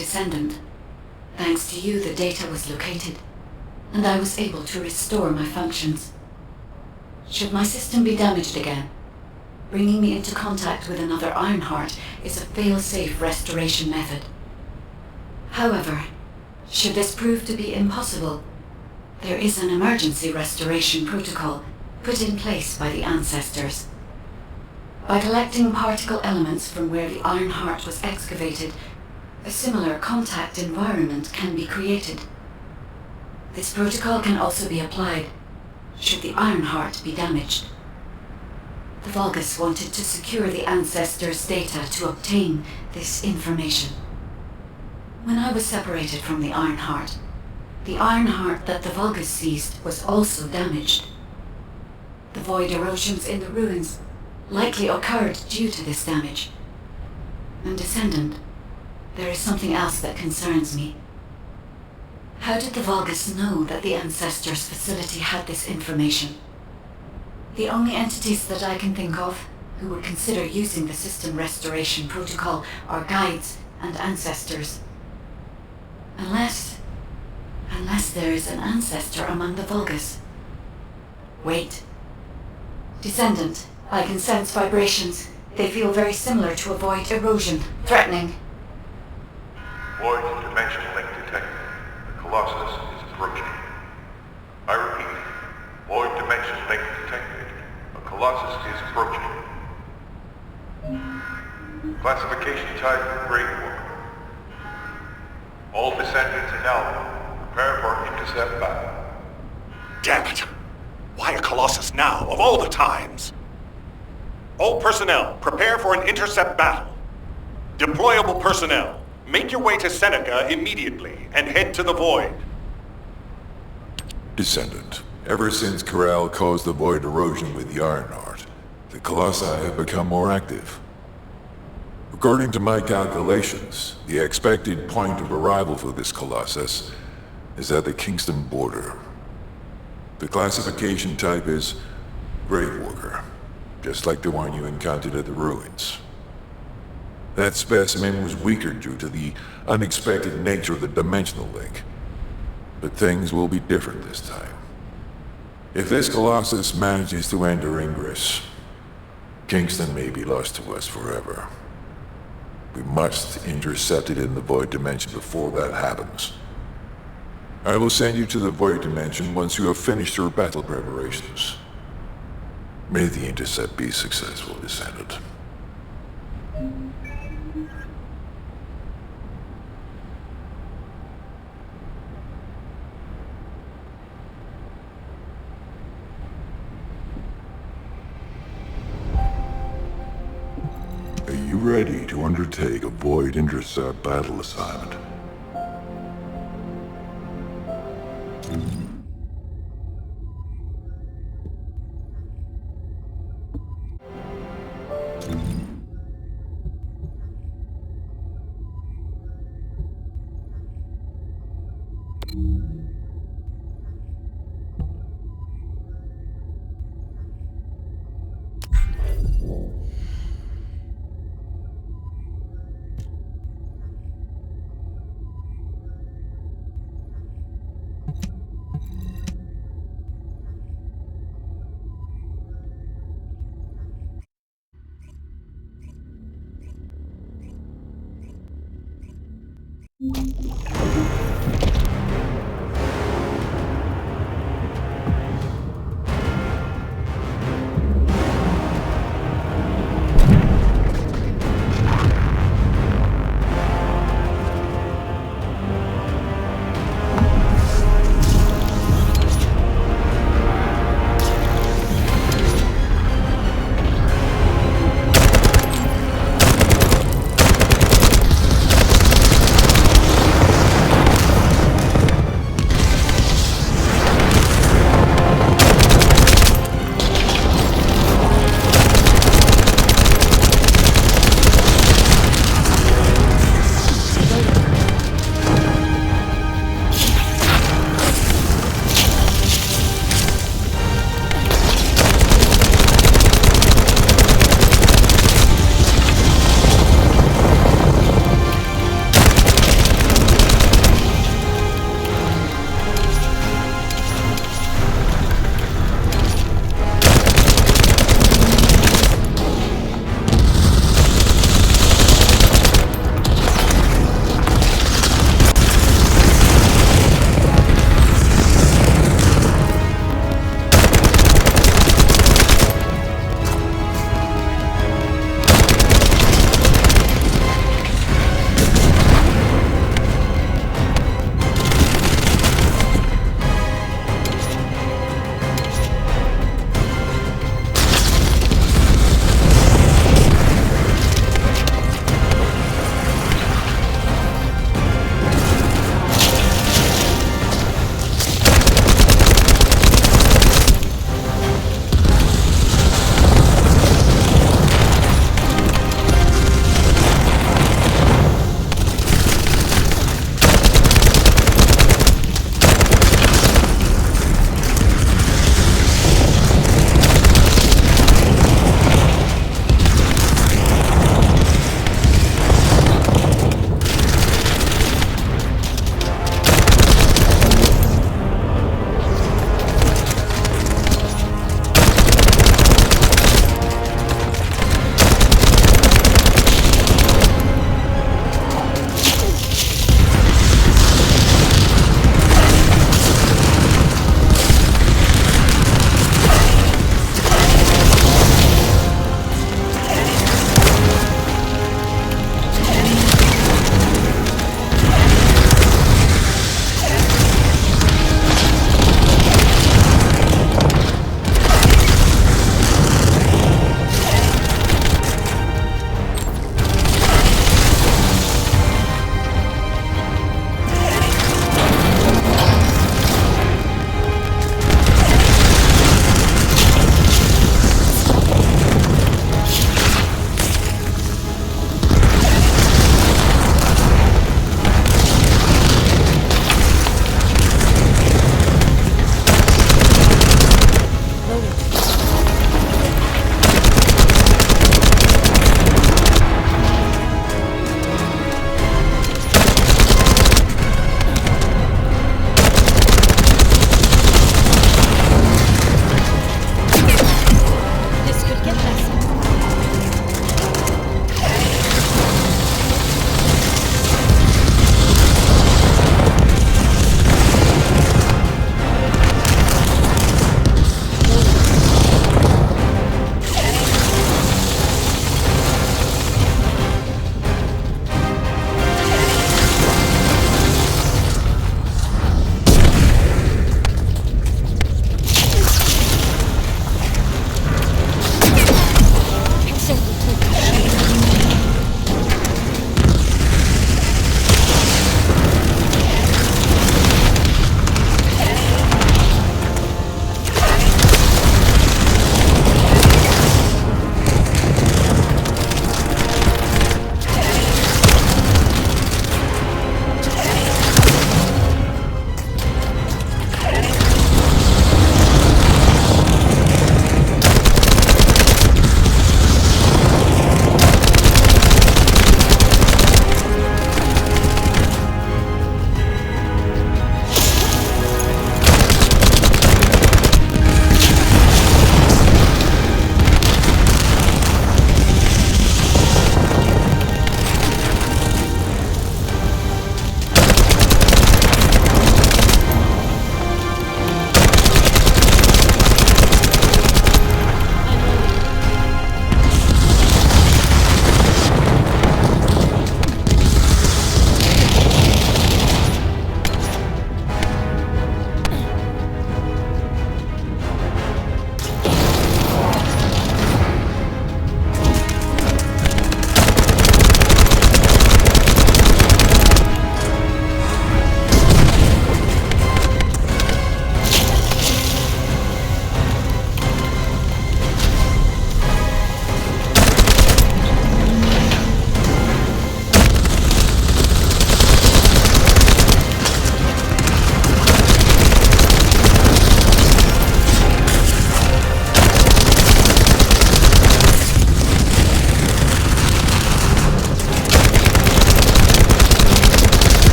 Descendant. Thanks to you, the data was located, and I was able to restore my functions. Should my system be damaged again, bringing me into contact with another Ironheart is a fail-safe restoration method. However, should this prove to be impossible, there is an emergency restoration protocol put in place by the ancestors. By collecting particle elements from where the Ironheart was excavated, a similar contact environment can be created. This protocol can also be applied should the Ironheart be damaged. The Vulgus wanted to secure the ancestors' data to obtain this information. When I was separated from the Ironheart that the Vulgus seized was also damaged. The void erosions in the ruins likely occurred due to this damage. And Descendant, there is something else that concerns me. How did the Vulgus know that the Ancestors' facility had this information? The only entities that I can think of who would consider using the system restoration protocol are guides and ancestors. Unless there is an ancestor among the Vulgus. Wait. Descendant, I can sense vibrations. They feel very similar to a void erosion. Threatening. Void dimension link detected. The Colossus is approaching. I repeat, void dimension link detected. The Colossus is approaching. Classification type Grey Walker. All descendants in Alpha. Prepare for intercept battle. Damn it! Why a Colossus now, of all the times? All personnel, prepare for an intercept battle. Deployable personnel, make your way to Seneca immediately and head to the Void. Descendant, ever since Corral caused the void erosion with the Ironheart, the Colossi have become more active. According to my calculations, the expected point of arrival for this Colossus is at the Kingston border. The classification type is Gravewalker, just like the one you encountered at the ruins. That specimen was weaker due to the unexpected nature of the dimensional link. But things will be different this time. If this Colossus manages to enter Ingress, Kingston may be lost to us forever. We must intercept it in the Void Dimension before that happens. I will send you to the Void Dimension once you have finished your battle preparations. May the intercept be successful, Descendant. Are you ready to undertake a Void Intercept battle assignment?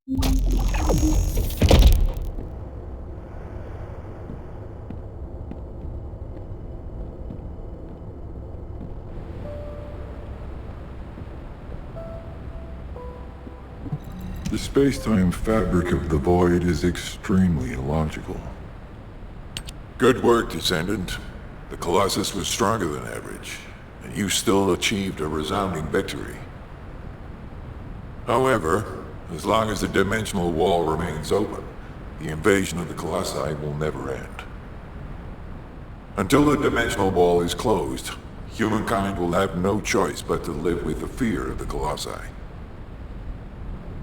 The space-time fabric of the void is extremely illogical. Good work, Descendant. The Colossus was stronger than average, and you still achieved a resounding victory. However, as long as the dimensional wall remains open, the invasion of the Colossi will never end. Until the dimensional wall is closed, humankind will have no choice but to live with the fear of the Colossi.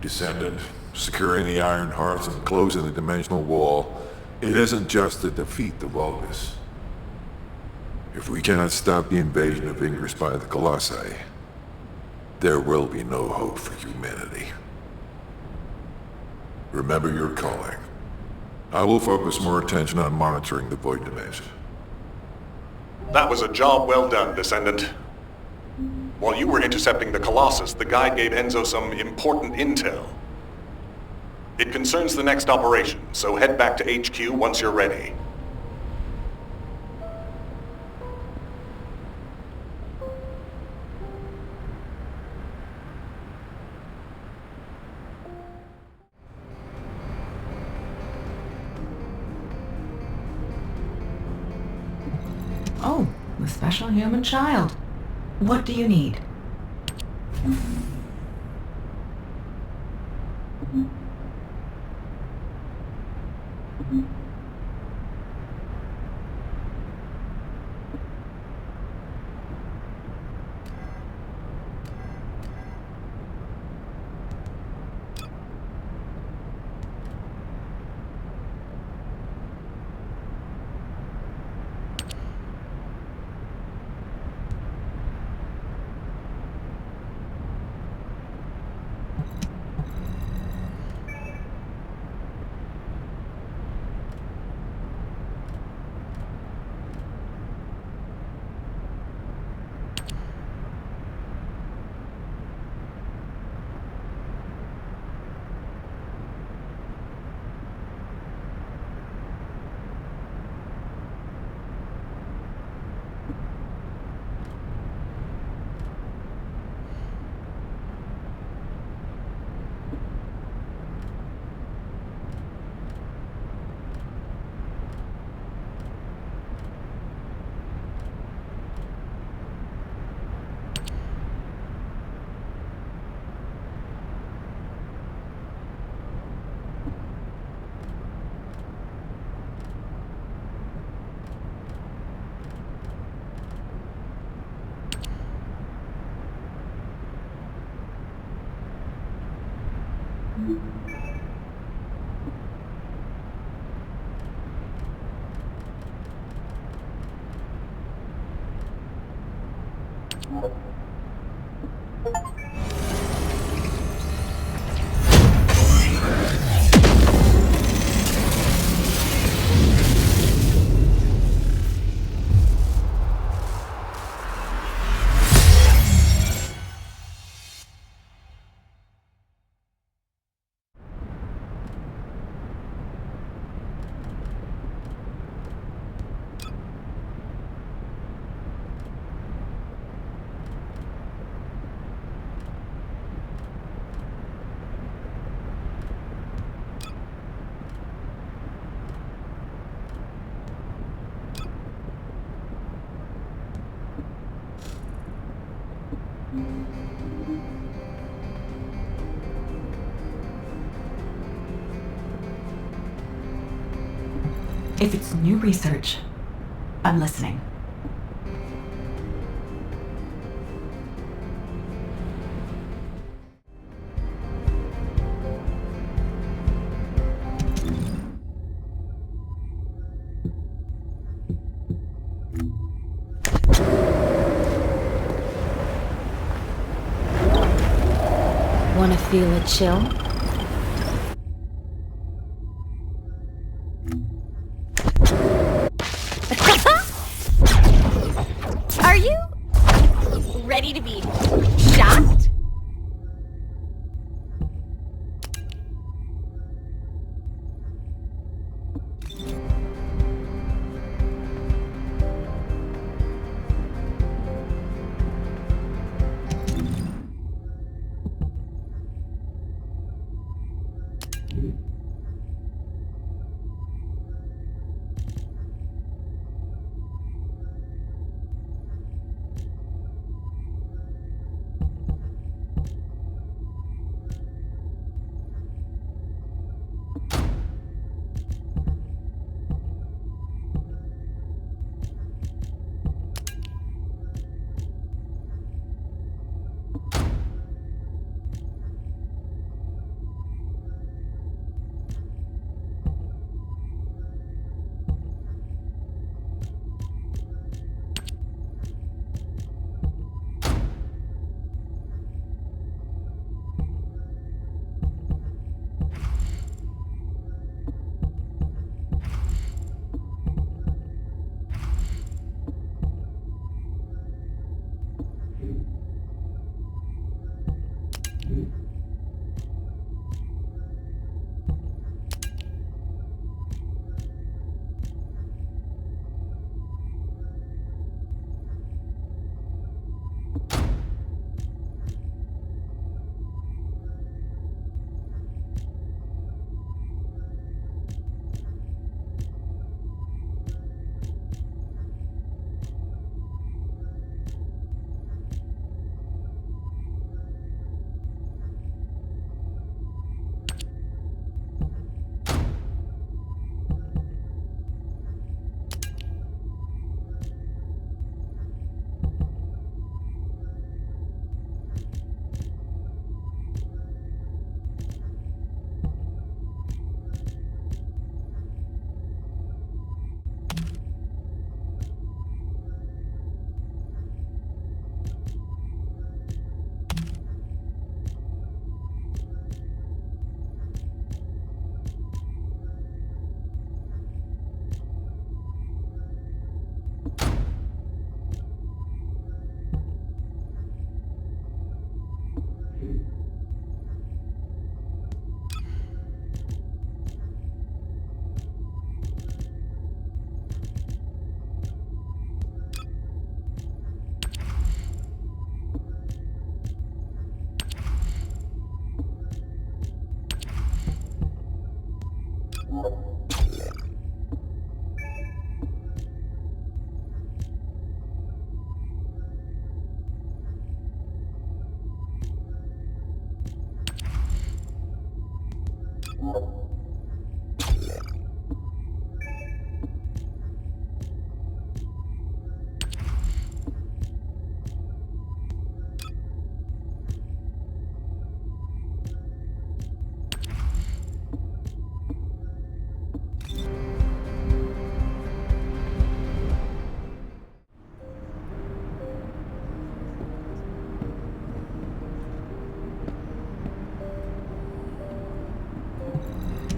Descendant, securing the Iron Hearts and closing the dimensional wall, it isn't just to defeat the Vulgus. If we cannot stop the invasion of Ingress by the Colossi, there will be no hope for humanity. Remember your calling. I will focus more attention on monitoring the Void Dimension. That was a job well done, Descendant. While you were intercepting the Colossus, the guide gave Enzo some important intel. It concerns the next operation, so head back to HQ once you're ready. Oh, the special human child. What do you need? If it's new research, I'm listening. Wanna feel a chill? Are you ready to be shocked?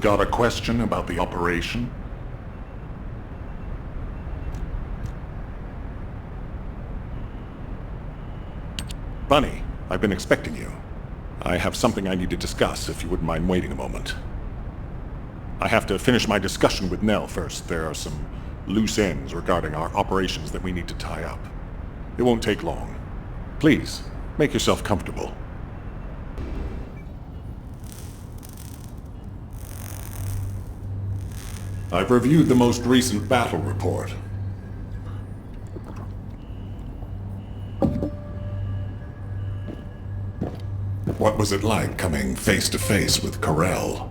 Got a question about the operation? Bunny, I've been expecting you. I have something I need to discuss, if you wouldn't mind waiting a moment. I have to finish my discussion with Nell first. There are some loose ends regarding our operations that we need to tie up. It won't take long. Please, make yourself comfortable. I've reviewed the most recent battle report. What was it like coming face to face with Corel?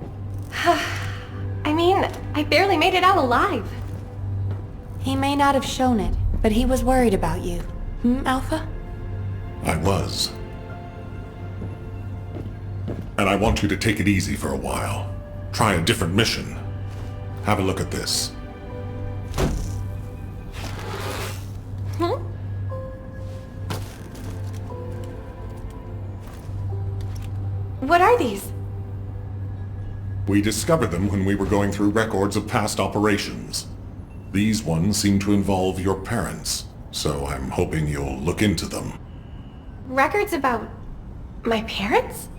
I mean, I barely made it out alive. He may not have shown it, but he was worried about you. Alpha? I was. And I want you to take it easy for a while. Try a different mission. Have a look at this. What are these? We discovered them when we were going through records of past operations. These ones seem to involve your parents, so I'm hoping you'll look into them. Records about my parents?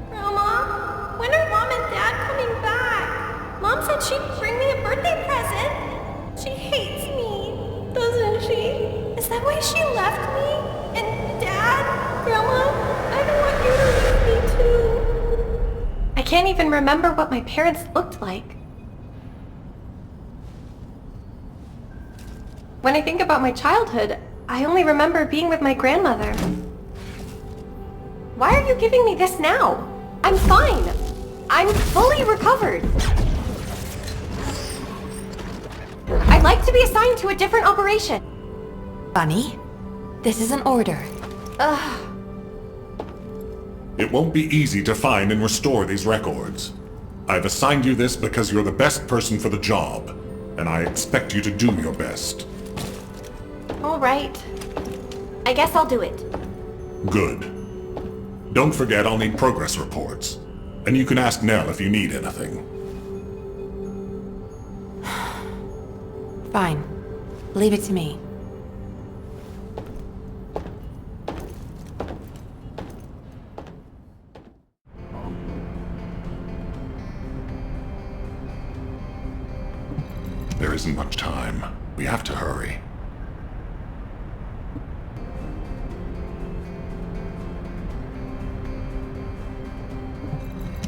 Grandma, when are Mom and Dad coming back? Mom said she'd bring me a birthday present. She hates me, doesn't she? Is that why she left me? And Dad? Grandma, I don't want you to leave me too. I can't even remember what my parents looked like. When I think about my childhood, I only remember being with my grandmother. Why are you giving me this now? I'm fine. I'm fully recovered. I'd like to be assigned to a different operation. Bunny, this is an order. Ugh. It won't be easy to find and restore these records. I've assigned you this because you're the best person for the job, and I expect you to do your best. All right. I guess I'll do it. Good. Don't forget I'll need progress reports, and you can ask Nell if you need anything. Fine. Leave it to me. isn't much time. We have to hurry.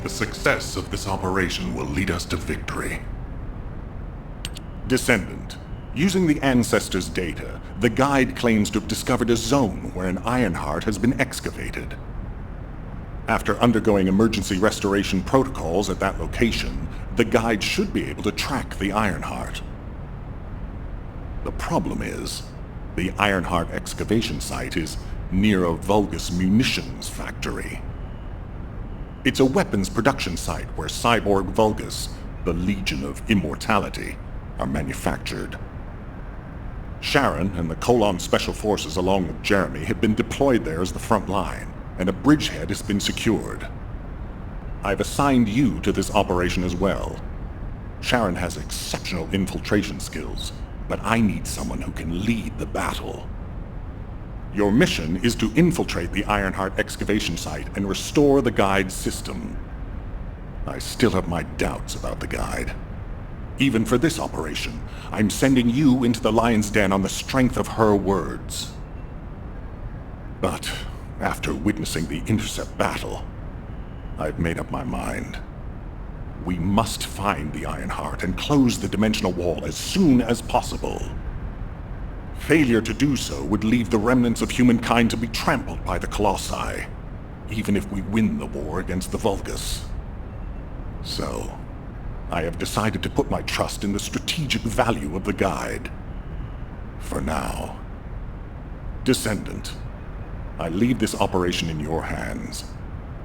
The success of this operation will lead us to victory. Descendant, using the Ancestors' data, the guide claims to have discovered a zone where an Ironheart has been excavated. After undergoing emergency restoration protocols at that location, the guide should be able to track the Ironheart. The problem is, the Ironheart excavation site is near a Vulgus munitions factory. It's a weapons production site where cyborg Vulgus, the Legion of Immortality, are manufactured. Sharon and the Colon Special Forces along with Jeremy have been deployed there as the front line, and a bridgehead has been secured. I've assigned you to this operation as well. Sharon has exceptional infiltration skills, but I need someone who can lead the battle. Your mission is to infiltrate the Ironheart excavation site and restore the guide's system. I still have my doubts about the guide. Even for this operation, I'm sending you into the Lion's Den on the strength of her words. But after witnessing the intercept battle, I've made up my mind. We must find the Ironheart and close the dimensional wall as soon as possible. Failure to do so would leave the remnants of humankind to be trampled by the Colossi, even if we win the war against the Vulgus. So, I have decided to put my trust in the strategic value of the guide. For now. Descendant, I leave this operation in your hands.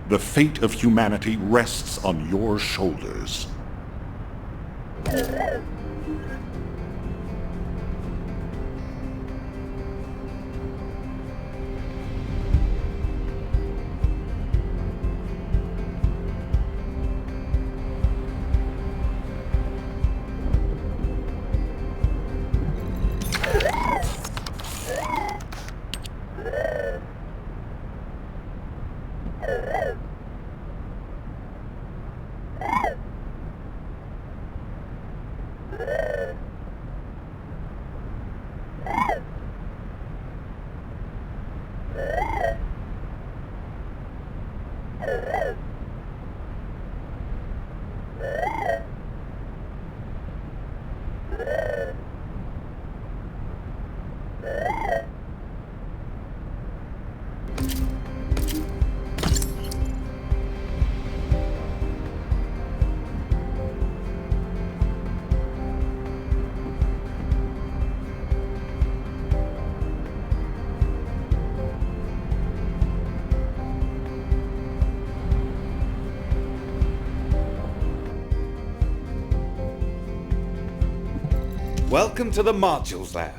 The fate of humanity rests on your shoulders. Welcome to the Modules Lab.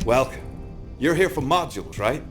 Welcome. You're here for modules, right?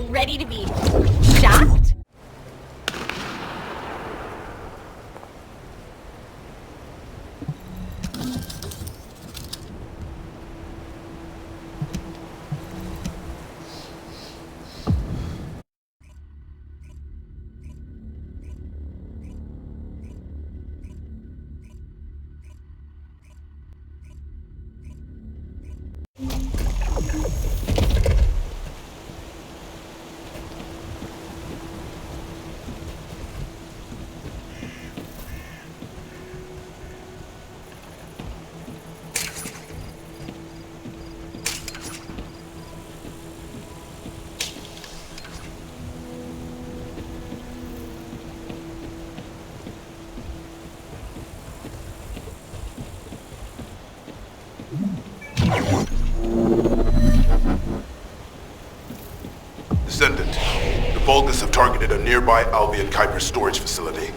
Ready to be shocked? targeted a nearby Albion Kuiper storage facility.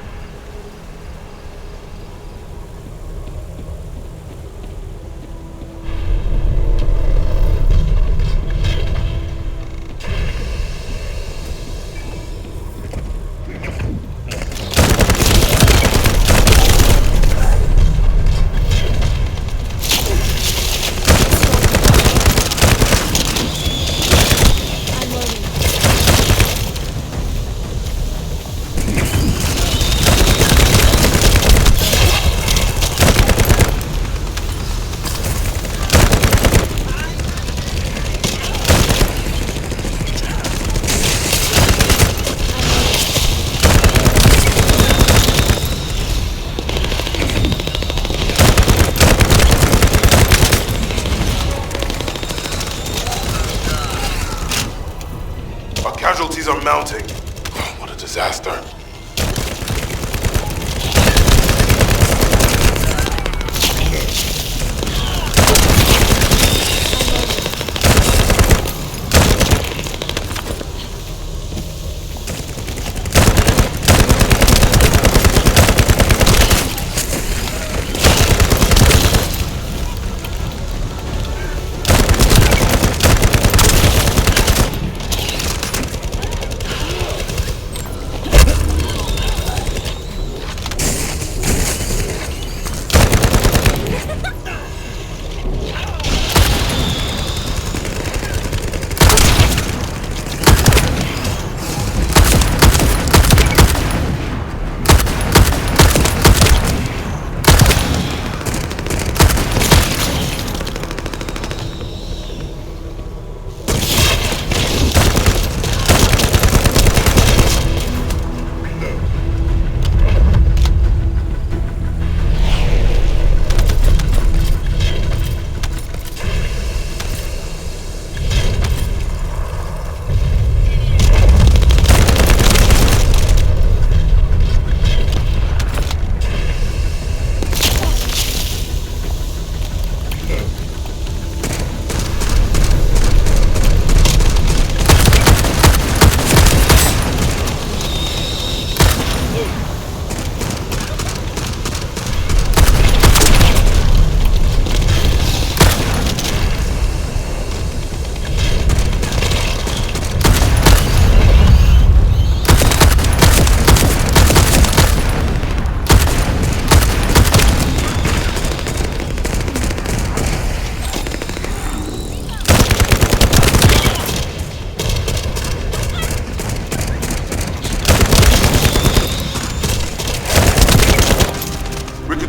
Casualties are mounting. Oh, what a disaster.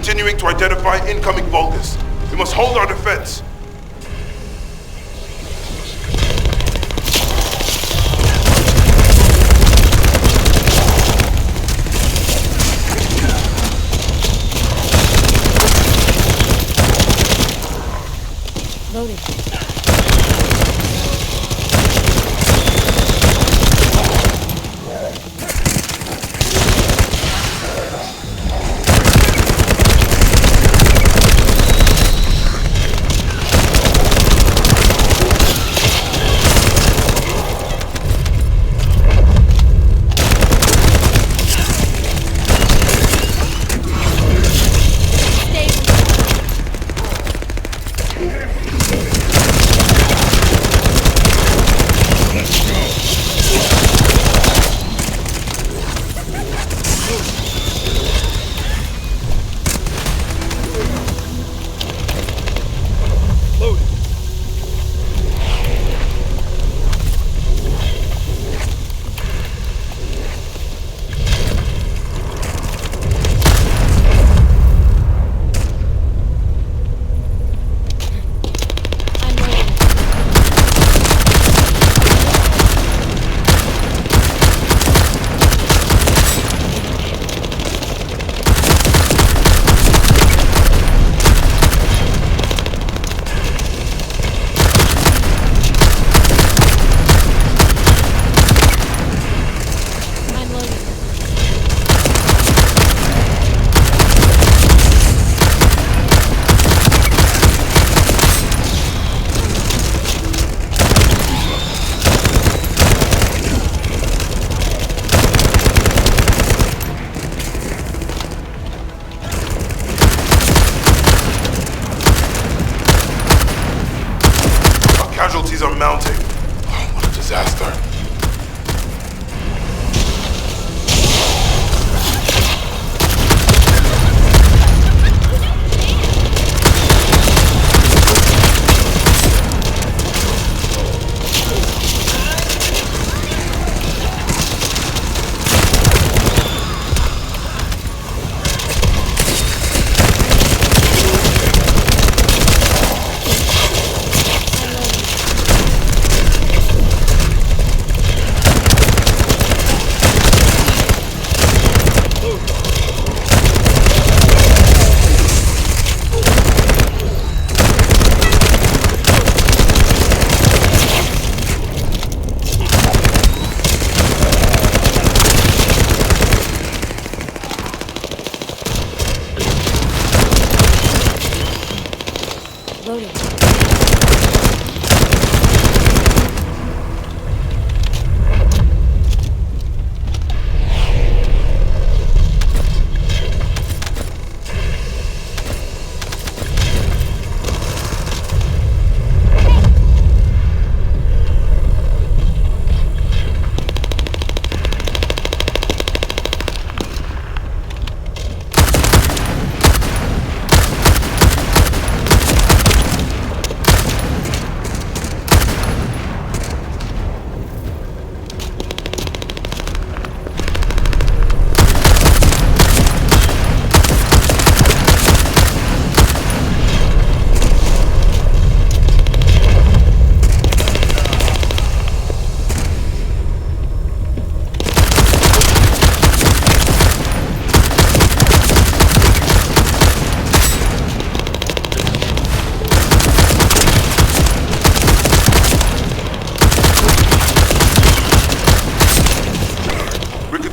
Continuing to identify incoming Vulgus. We must hold our defense. Loading. casualties are mounting. Oh, what a disaster.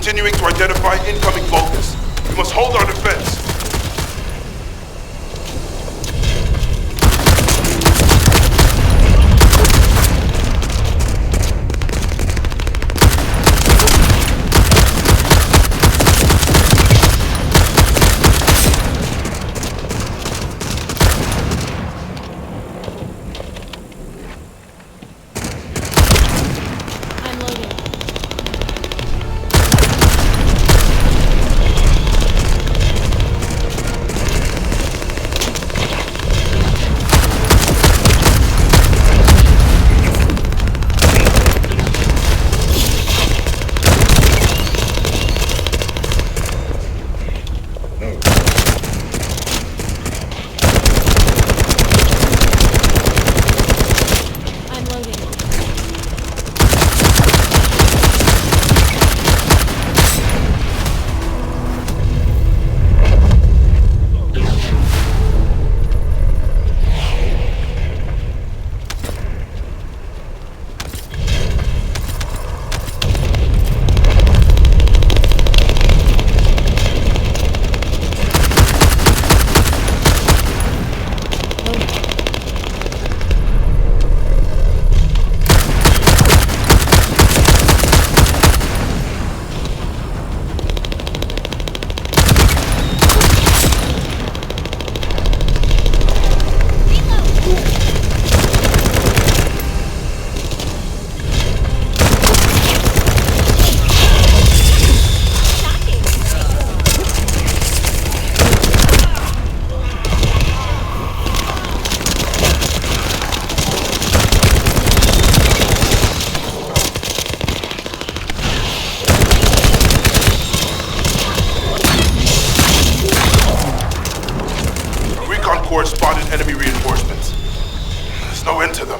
Continuing to identify incoming focus. We must hold our defense. Corps spotted enemy reinforcements. There's no end to them.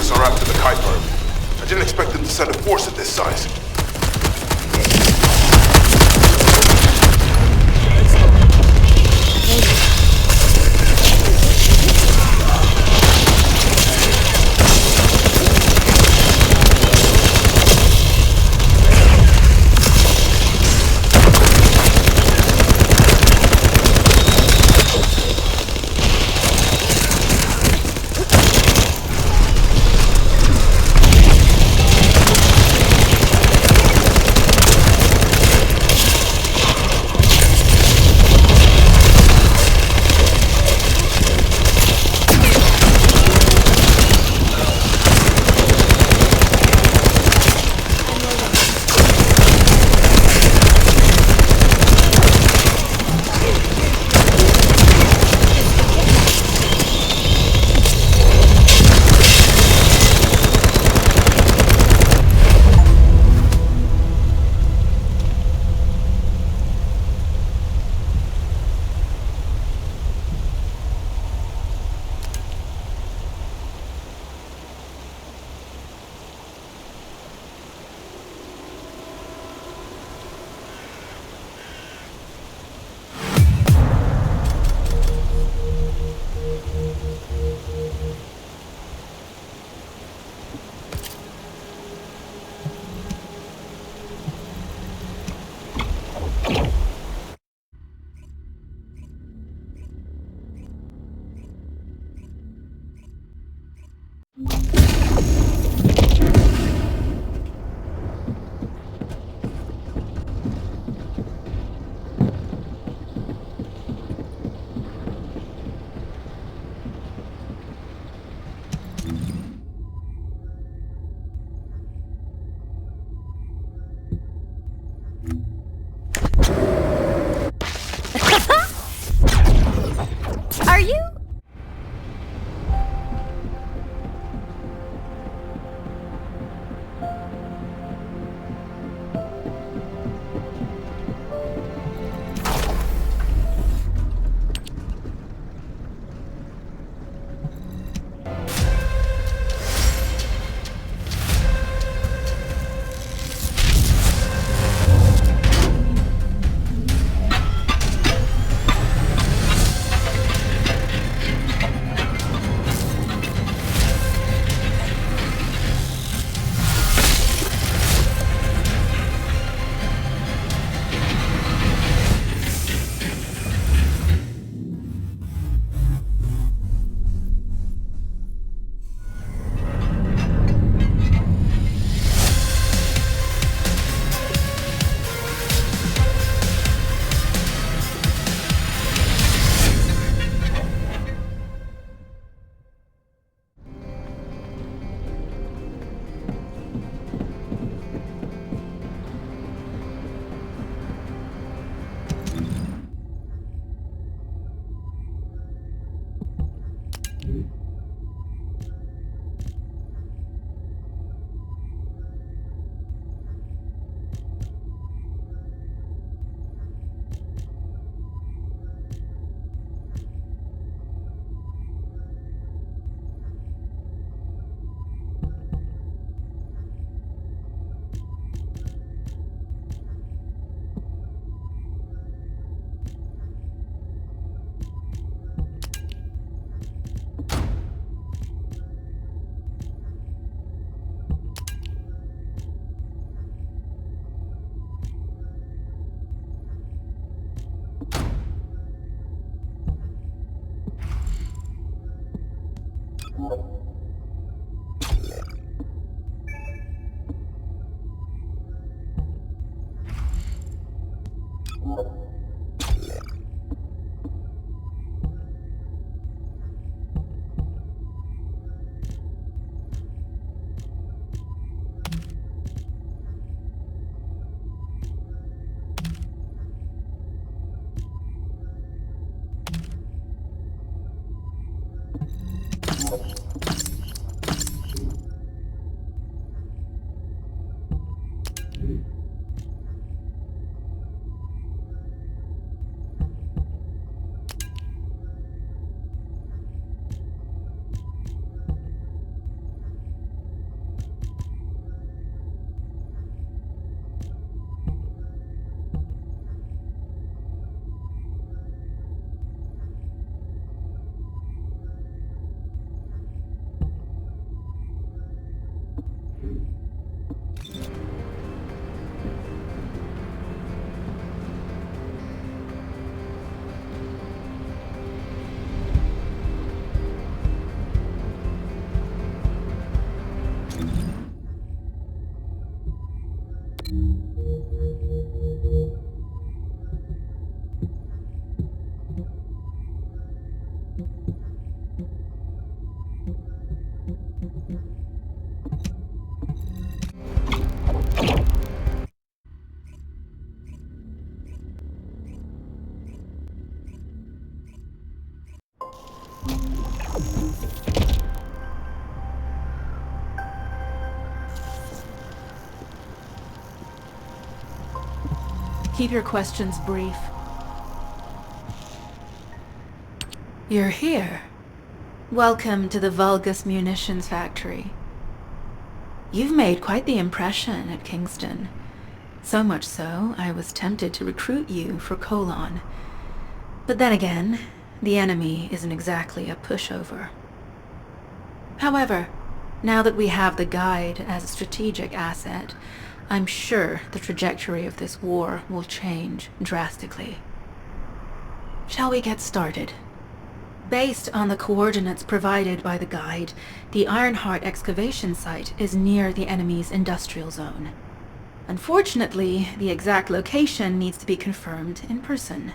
Colossus are after the Kuiper. I didn't expect them to send a force of this size. Are you? Keep your questions brief. You're here. Welcome to the Vulgus Munitions Factory. You've made quite the impression at Kingston. So much so, I was tempted to recruit you for Colon. But then again, the enemy isn't exactly a pushover. However, now that we have the guide as a strategic asset, I'm sure the trajectory of this war will change drastically. Shall we get started? Based on the coordinates provided by the guide, the Ironheart excavation site is near the enemy's industrial zone. Unfortunately, the exact location needs to be confirmed in person.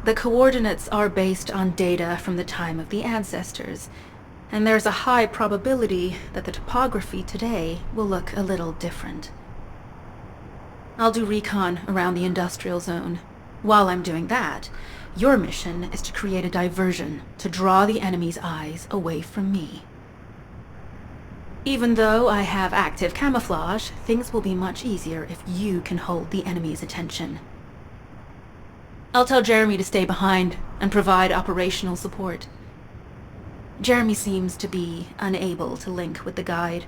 The coordinates are based on data from the time of the ancestors, and there's a high probability that the topography today will look a little different. I'll do recon around the industrial zone. While I'm doing that, your mission is to create a diversion to draw the enemy's eyes away from me. Even though I have active camouflage, things will be much easier if you can hold the enemy's attention. I'll tell Jeremy to stay behind and provide operational support. Jeremy seems to be unable to link with the guide,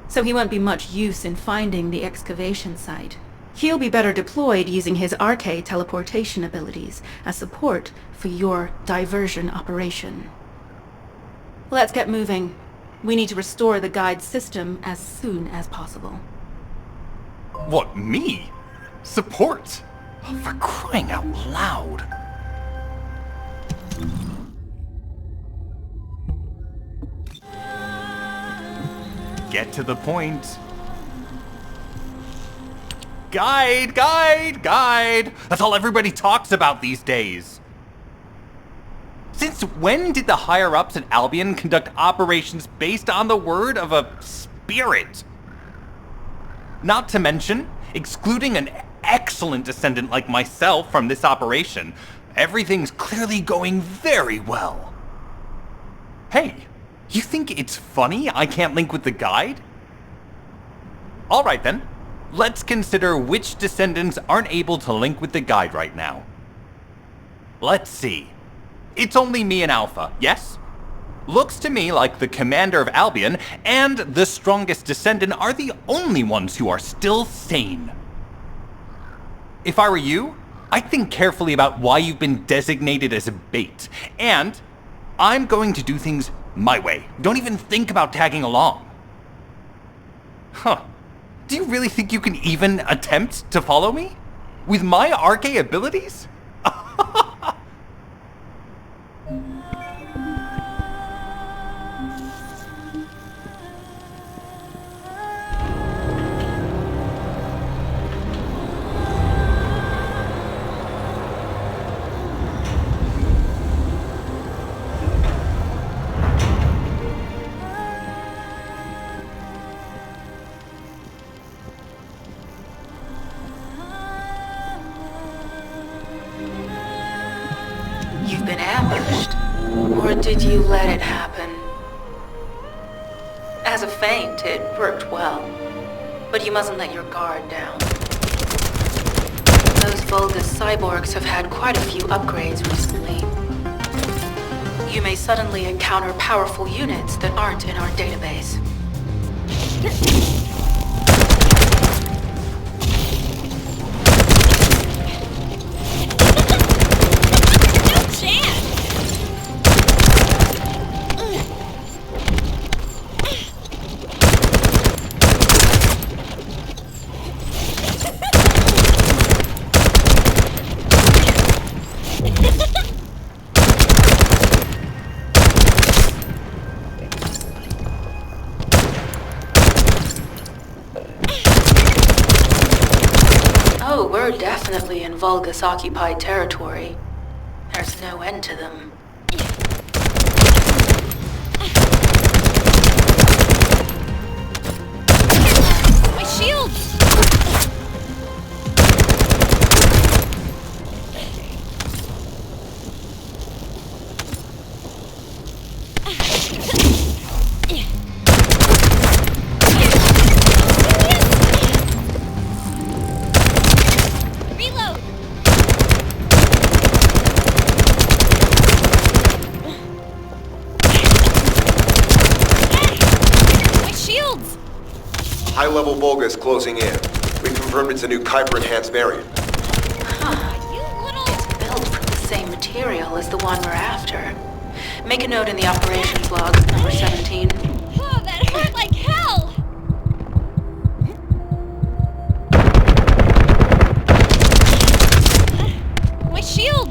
so he won't be much use in finding the excavation site. He'll be better deployed using his arcade teleportation abilities as support for your diversion operation. Let's get moving. We need to restore the guide system as soon as possible. What, me? Support? For crying out loud. Get to the point. Guide, guide, guide! That's all everybody talks about these days. Since when did the higher-ups at Albion conduct operations based on the word of a spirit? Not to mention, excluding an excellent descendant like myself from this operation, everything's clearly going very well. Hey, you think it's funny I can't link with the guide? Alright then, let's consider which descendants aren't able to link with the guide right now. Let's see. It's only me and Alpha, yes? Looks to me like the commander of Albion and the strongest descendant are the only ones who are still sane. If I were you, I'd think carefully about why you've been designated as a bait, and I'm going to do things my way. Don't even think about tagging along. Huh. Do you really think you can even attempt to follow me? With my arcade abilities? You've been ambushed. Or did you let it happen? As a feint, it worked well. But you mustn't let your guard down. Those Vulgus cyborgs have had quite a few upgrades recently. You may suddenly encounter powerful units that aren't in our database. Oh, we're definitely in Vulgus-occupied territory. There's no end to them. My shield! Reload! High-level Volga's closing in. We've confirmed it's a new Kuiper-enhanced variant. It's built from the same material as the one we're after. Make a note in the operations log, number 17. Oh, that hurt like hell! My shields!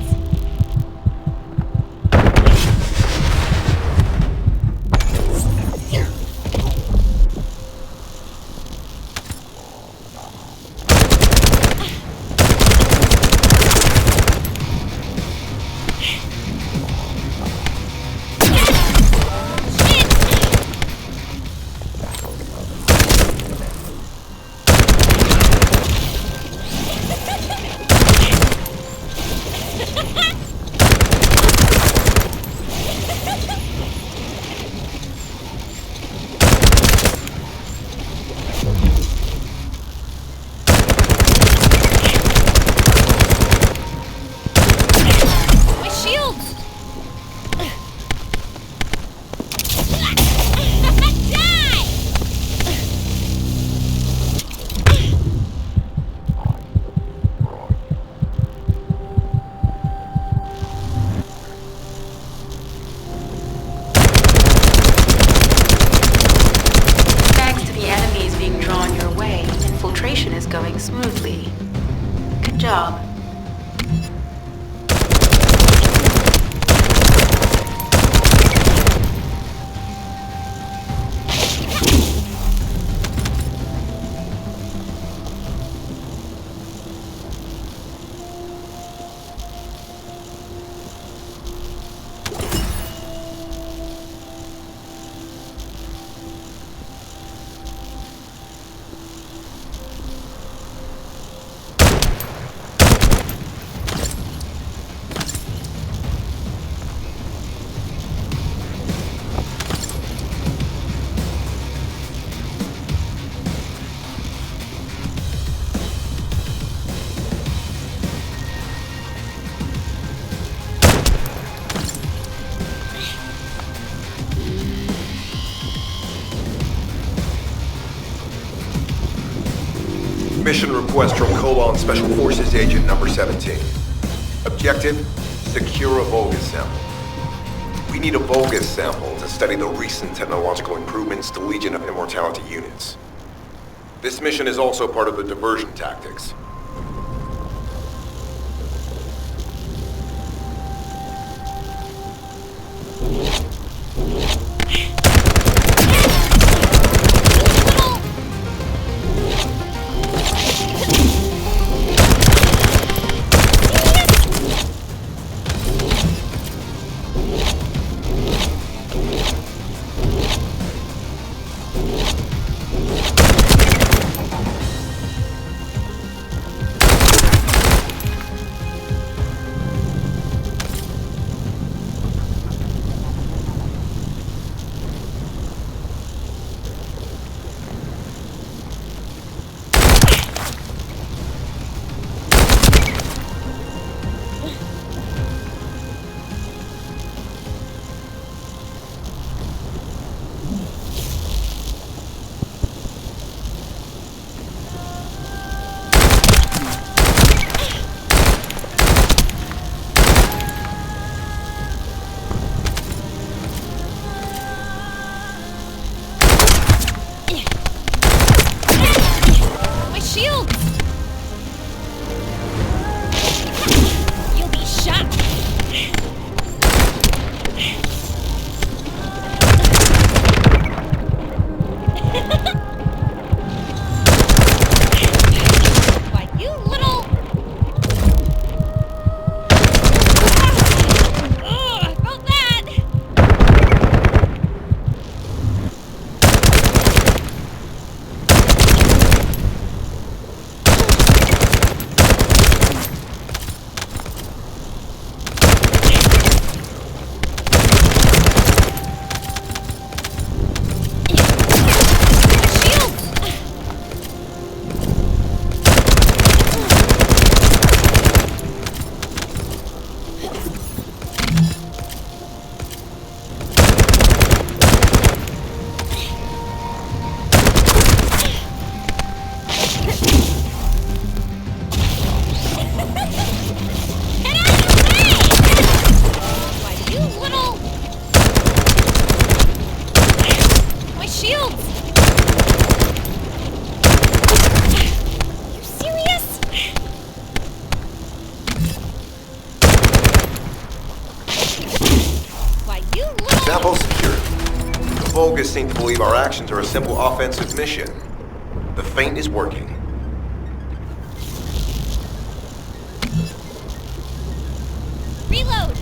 Going smoothly. Good job. Mission request from Colon Special Forces Agent number 17. Objective, secure a Volga sample. We need a Volga sample to study the recent technological improvements to Legion of Immortality units. This mission is also part of the diversion tactics. shields! You serious? Why, you little... Sample secured. The Vulgus seem to believe our actions are a simple offensive mission. The feint is working. Reload!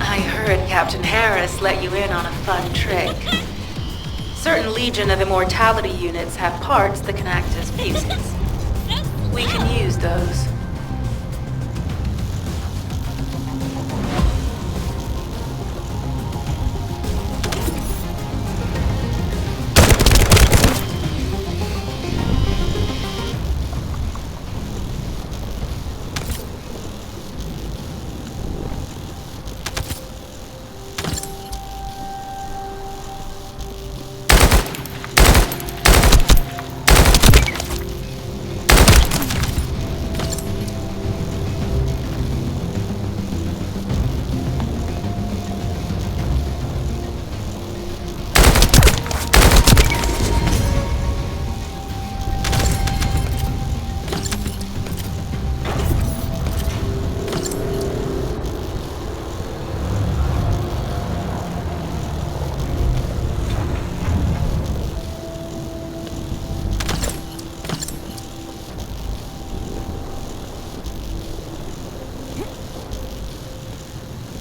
I heard Captain Harris let you in on a fun trick. Certain Legion of Immortality units have parts that can act as fuses. We can use those.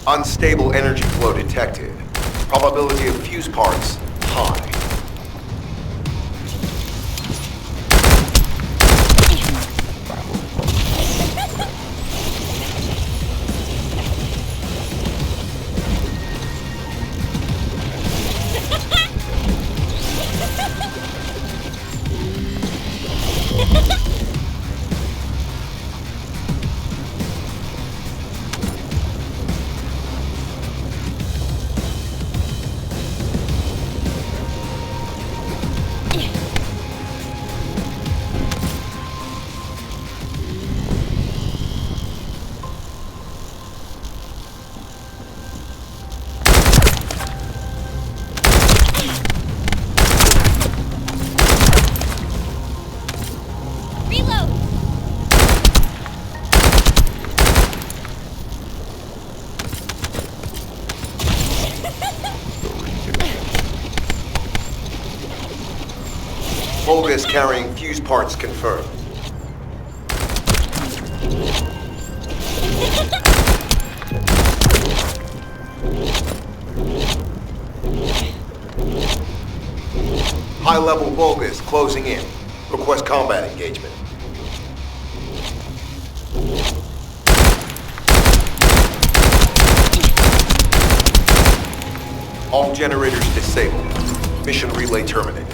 Unstable energy flow detected. Probability of fuse parts high. Vulgus carrying fuse parts confirmed. High-level Vulgus closing in. Request combat engagement. All generators disabled. Mission relay terminated.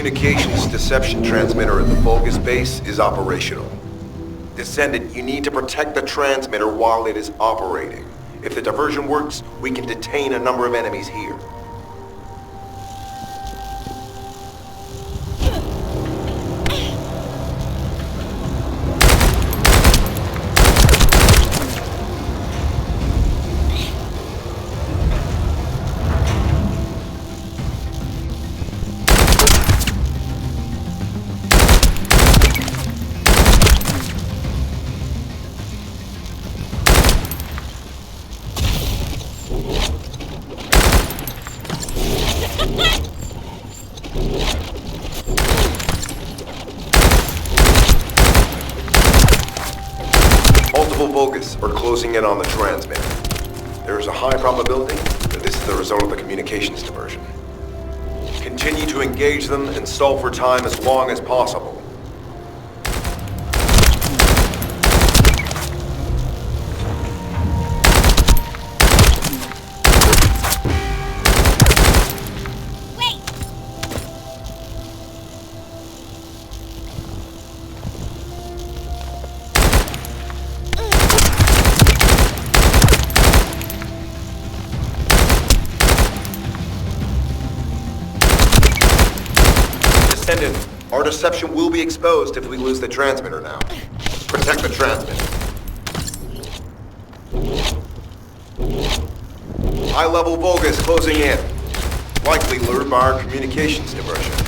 communications deception transmitter at the Vulgus base is operational. Descendant, you need to protect the transmitter while it is operating. If the diversion works, we can detain a number of enemies here. Multiple Vulgus are closing in on the transmitter. There is a high probability that this is the result of the communications diversion. Continue to engage them and stall for time as long as possible. Our deception will be exposed if we lose the transmitter now. Protect the transmitter. High-level Vulgus closing in. Likely lured by our communications diversion.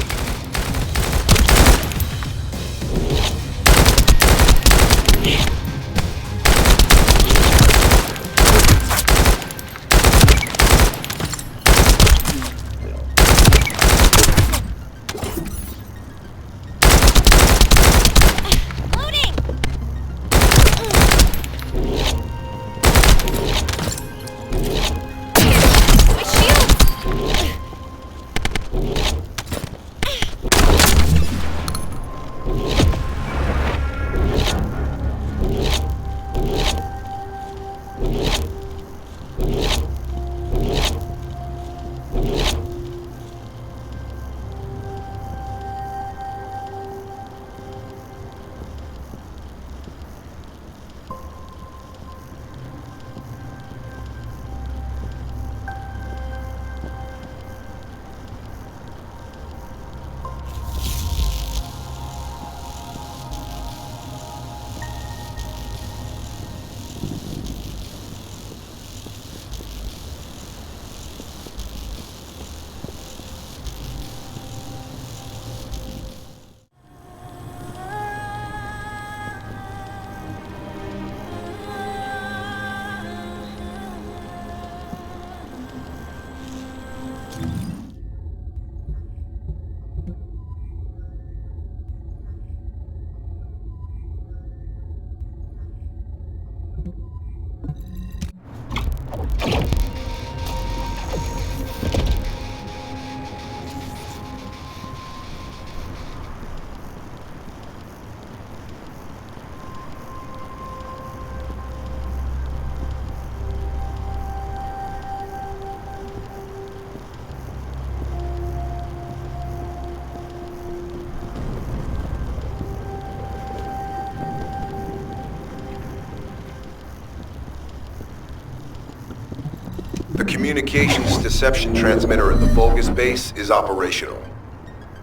The communications deception transmitter at the Vulgus base is operational.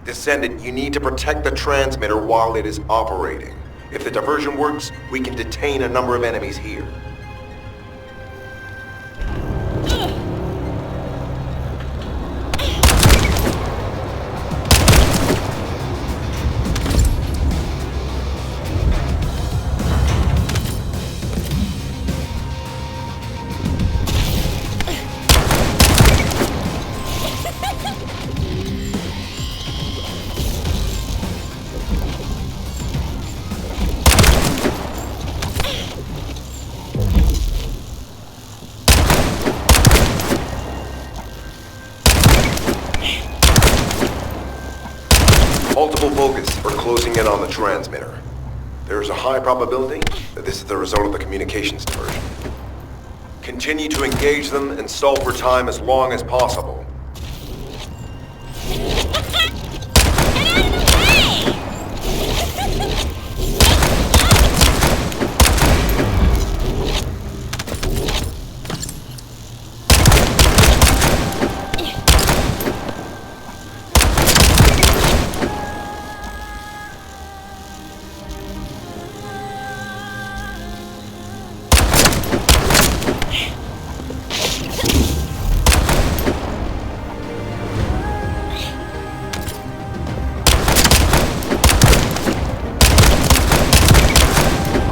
Descendant, you need to protect the transmitter while it is operating. If the diversion works, we can detain a number of enemies here. Multiple Vulgus are closing in on the transmitter. There is a high probability that this is the result of the communications diversion. Continue to engage them and stall for time as long as possible. Enemy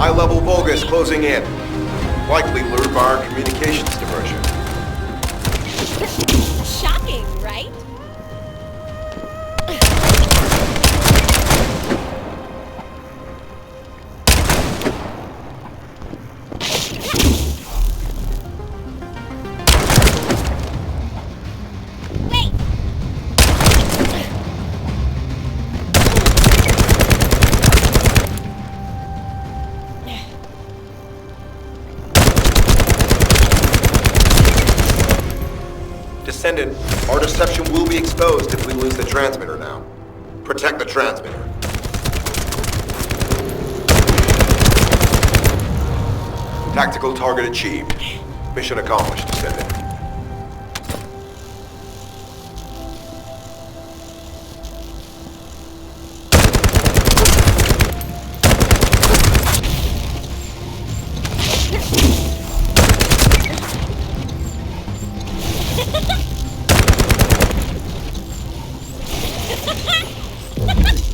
High-level Vulgus closing in. Likely lured by our communications diversion. Shocking, right? Descendant, our deception will be exposed if we lose the transmitter now. Protect the transmitter. Tactical target achieved. Mission accomplished, Descendant.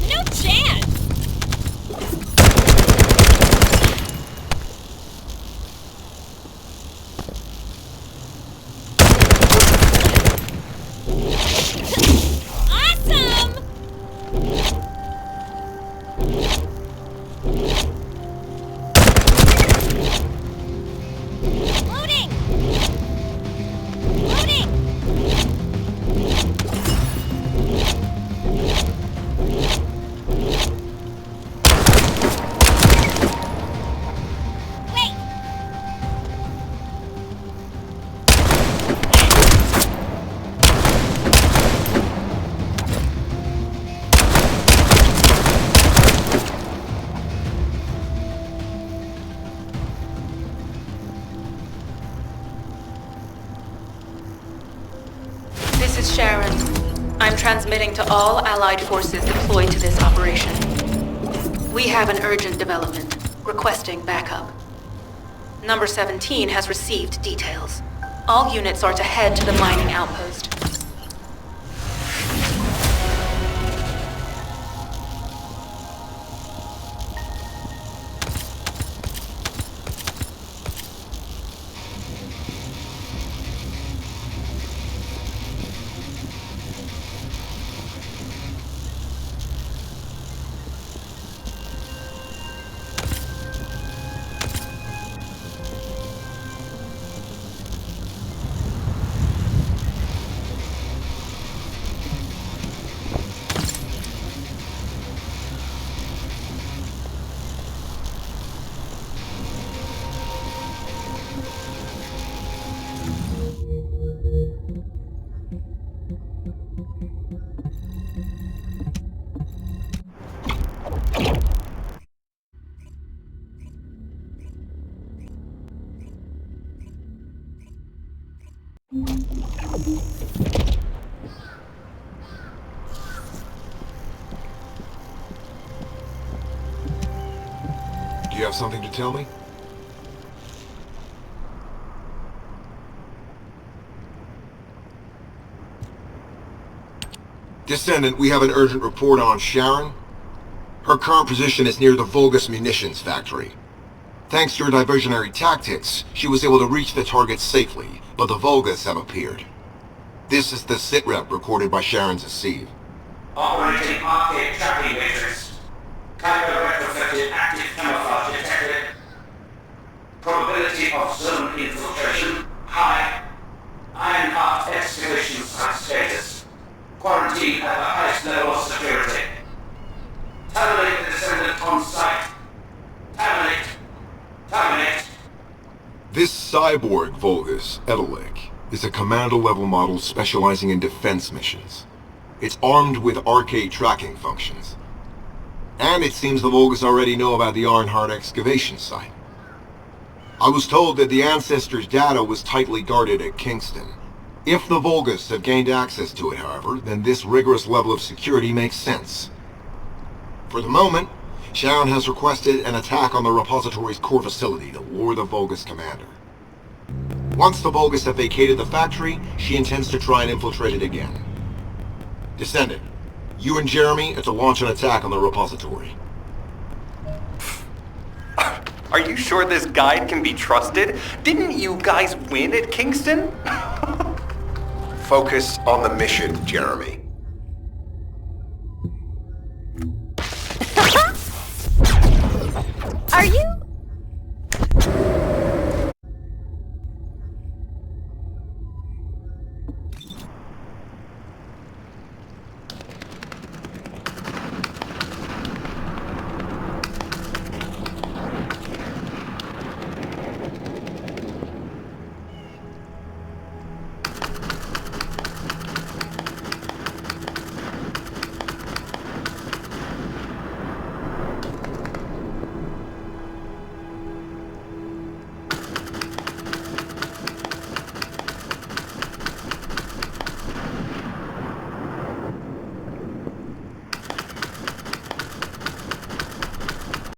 No chance! Awesome! Loading! Loading! Wait! This is Sharon. I'm transmitting to all Allied forces deployed to this operation. We have an urgent development, requesting backup. Number 17 has received details. All units are to head to the mining outpost. Do you have something to tell me? Descendant, we have an urgent report on Sharon. Her current position is near the Vulgus munitions factory. Thanks to your diversionary tactics, she was able to reach the target safely, but the Vulgus have appeared. This is the sitrep recorded by Sharon's Deceive. Operating arcade tracking matrix. Kyber retrofitted active camouflage detected. Probability of zone infiltration high. Ironheart excavation site status. Quarantine at the highest level of security. Terminate the Descendant on site. Terminate. Terminate. This cyborg Vulgus, Edelik, is a commando-level model specializing in defense missions. It's armed with arcade tracking functions. And it seems the Vulgus already know about the Ironheart excavation site. I was told that the Ancestors' data was tightly guarded at Kingston. If the Vulgus have gained access to it, however, then this rigorous level of security makes sense. For the moment, Sharon has requested an attack on the repository's core facility to lure the Vulgus commander. Once the Vulgus have vacated the factory, she intends to try and infiltrate it again. Descendant, you and Jeremy are to launch an attack on the repository. Are you sure this guide can be trusted? Didn't you guys win at Kingston? Focus on the mission, Jeremy. Are you